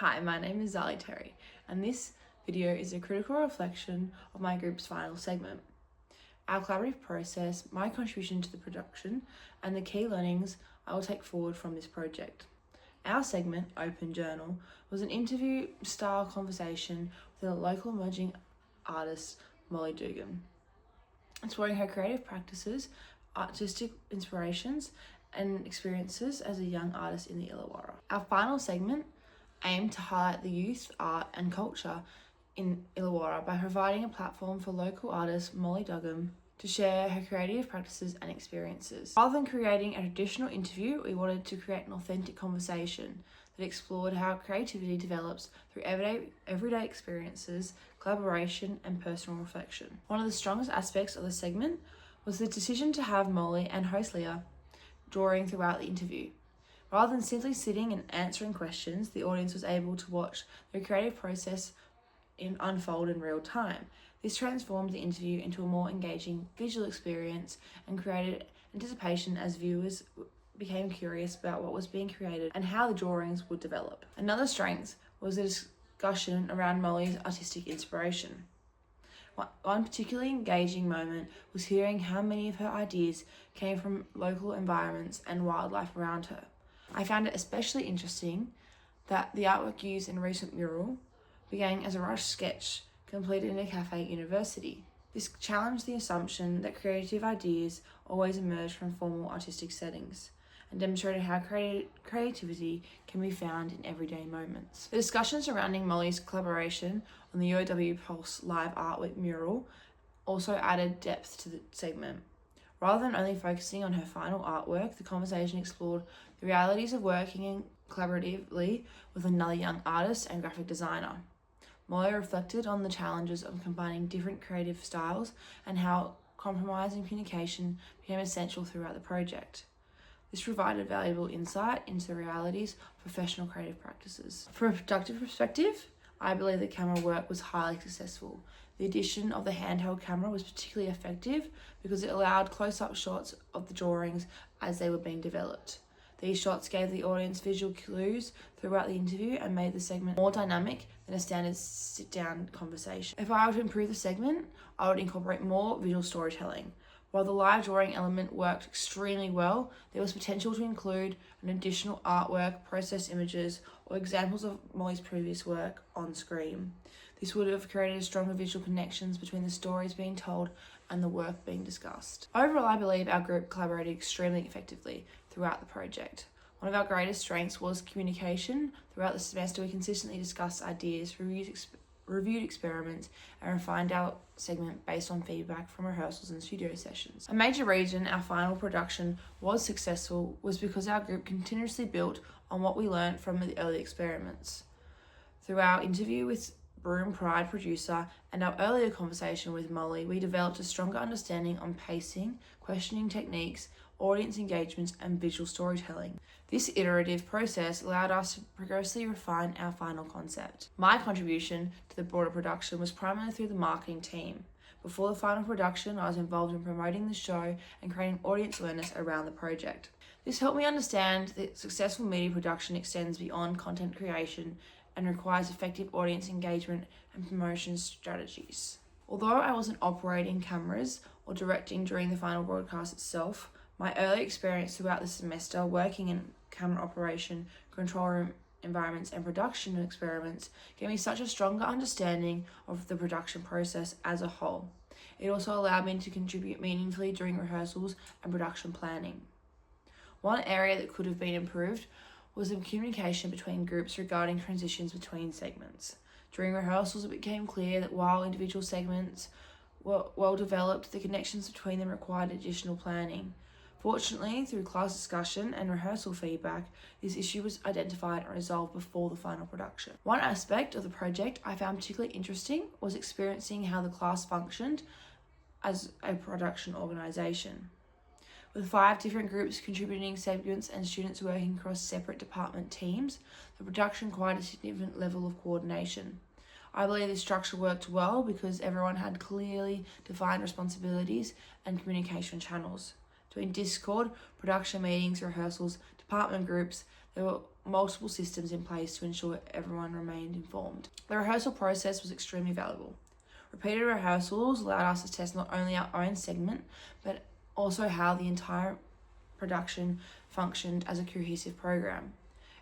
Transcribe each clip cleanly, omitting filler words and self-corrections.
Hi, my name is Zali Terry, and this video is a critical reflection of my group's final segment. Our collaborative process, my contribution to the production, and the key learnings I will take forward from this project. Our segment, Open Journal, was an interview-style conversation with a local emerging artist, Molly Dugan, exploring her creative practices, artistic inspirations, and experiences as a young artist in the Illawarra. Our final segment aimed to highlight the youth, art and culture in Illawarra by providing a platform for local artist Molly Dugan to share her creative practices and experiences. Rather than creating a traditional interview, we wanted to create an authentic conversation that explored how creativity develops through everyday experiences, collaboration and personal reflection. One of the strongest aspects of the segment was the decision to have Molly and host Leah drawing throughout the interview. Rather than simply sitting and answering questions, the audience was able to watch the creative process unfold in real time. This transformed the interview into a more engaging visual experience and created anticipation as viewers became curious about what was being created and how the drawings would develop. Another strength was the discussion around Molly's artistic inspiration. One particularly engaging moment was hearing how many of her ideas came from local environments and wildlife around her. I found it especially interesting that the artwork used in a recent mural began as a rush sketch completed in a cafe at university. This challenged the assumption that creative ideas always emerge from formal artistic settings and demonstrated how creativity can be found in everyday moments. The discussion surrounding Molly's collaboration on the UOW Pulse live art mural also added depth to the segment. Rather than only focusing on her final artwork, the conversation explored the realities of working collaboratively with another young artist and graphic designer. Molly reflected on the challenges of combining different creative styles and how compromise and communication became essential throughout the project. This provided valuable insight into the realities of professional creative practices. From a productive perspective, I believe the camera work was highly successful. The addition of the handheld camera was particularly effective because it allowed close-up shots of the drawings as they were being developed. These shots gave the audience visual clues throughout the interview and made the segment more dynamic than a standard sit-down conversation. If I were to improve the segment, I would incorporate more visual storytelling. While the live drawing element worked extremely well, there was potential to include an additional artwork, process images, or examples of Molly's previous work on screen. This would have created stronger visual connections between the stories being told and the work being discussed. Overall, I believe our group collaborated extremely effectively throughout the project. One of our greatest strengths was communication. Throughout the semester, we consistently discussed ideas, reviewed experiments, and refined our segment based on feedback from rehearsals and studio sessions. A major reason our final production was successful was because our group continuously built on what we learned from the early experiments. Through our interview with Broom Pride producer and our earlier conversation with Molly, we developed a stronger understanding on pacing, questioning techniques, audience engagements, and visual storytelling. This iterative process allowed us to progressively refine our final concept. My contribution to the broader production was primarily through the marketing team. Before the final production, I was involved in promoting the show and creating audience awareness around the project. This helped me understand that successful media production extends beyond content creation and requires effective audience engagement and promotion strategies. Although I wasn't operating cameras or directing during the final broadcast itself, my early experience throughout the semester working in camera operation, control room environments and production experiments gave me such a stronger understanding of the production process as a whole. It also allowed me to contribute meaningfully during rehearsals and production planning. One area that could have been improved was the communication between groups regarding transitions between segments. During rehearsals, it became clear that while individual segments were well developed, the connections between them required additional planning. Fortunately, through class discussion and rehearsal feedback, this issue was identified and resolved before the final production. One aspect of the project I found particularly interesting was experiencing how the class functioned as a production organisation. With 5 different groups contributing segments and students working across separate department teams, the production required a significant level of coordination. I believe this structure worked well because everyone had clearly defined responsibilities and communication channels. Between Discord, production meetings, rehearsals, department groups, there multiple systems in place to ensure everyone remained informed. The rehearsal process was extremely valuable. Repeated rehearsals allowed us to test not only our own segment, but also how the entire production functioned as a cohesive program.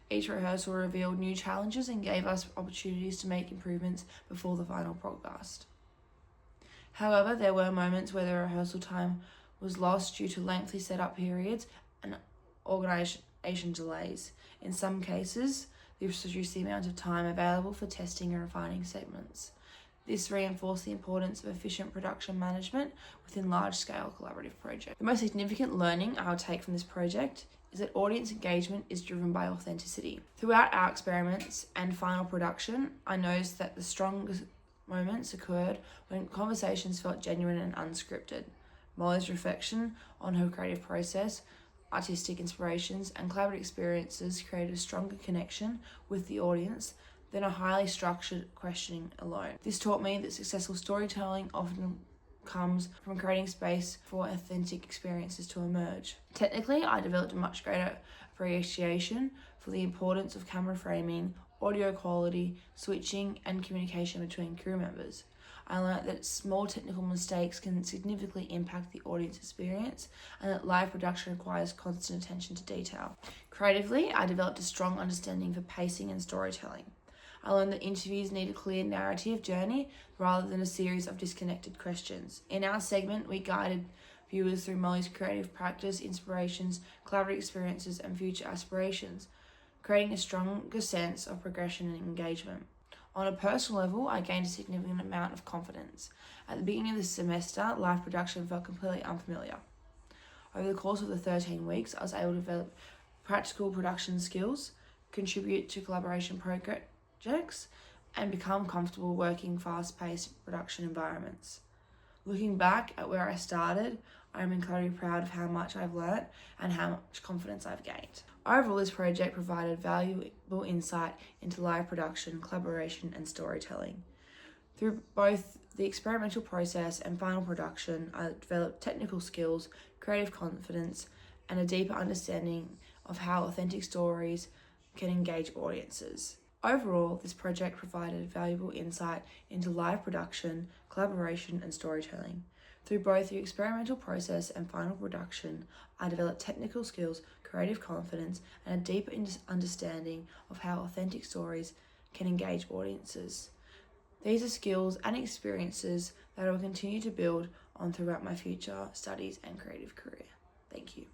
Each rehearsal revealed new challenges and gave us opportunities to make improvements before the final broadcast. However, there were moments where the rehearsal time was lost due to lengthy setup periods and organisation delays. In some cases, this reduced the amount of time available for testing and refining segments. This reinforced the importance of efficient production management within large-scale collaborative projects. The most significant learning I will take from this project is that audience engagement is driven by authenticity. Throughout our experiments and final production, I noticed that the strongest moments occurred when conversations felt genuine and unscripted. Molly's reflection on her creative process, artistic inspirations, and collaborative experiences created a stronger connection with the audience than a highly structured questioning alone. This taught me that successful storytelling often comes from creating space for authentic experiences to emerge. Technically, I developed a much greater appreciation for the importance of camera framing, audio quality, switching, and communication between crew members. I learned that small technical mistakes can significantly impact the audience experience and that live production requires constant attention to detail. Creatively, I developed a strong understanding for pacing and storytelling. I learned that interviews need a clear narrative journey rather than a series of disconnected questions. In our segment, we guided viewers through Molly's creative practice, inspirations, collaborative experiences, and future aspirations, creating a stronger sense of progression and engagement. On a personal level, I gained a significant amount of confidence. At the beginning of the semester, live production felt completely unfamiliar. Over the course of the 13 weeks, I was able to develop practical production skills, contribute to collaboration projects, and become comfortable working fast-paced production environments. Looking back at where I started, I am incredibly proud of how much I've learnt and how much confidence I've gained. Overall, this project provided valuable insight into live production, collaboration, and storytelling. Through both the experimental process and final production, I developed technical skills, creative confidence, and a deeper understanding of how authentic stories can engage audiences. Overall, this project provided valuable insight into live production, collaboration, and storytelling. Through both the experimental process and final production, I developed technical skills, creative confidence, and a deeper understanding of how authentic stories can engage audiences. These are skills and experiences that I will continue to build on throughout my future studies and creative career. Thank you.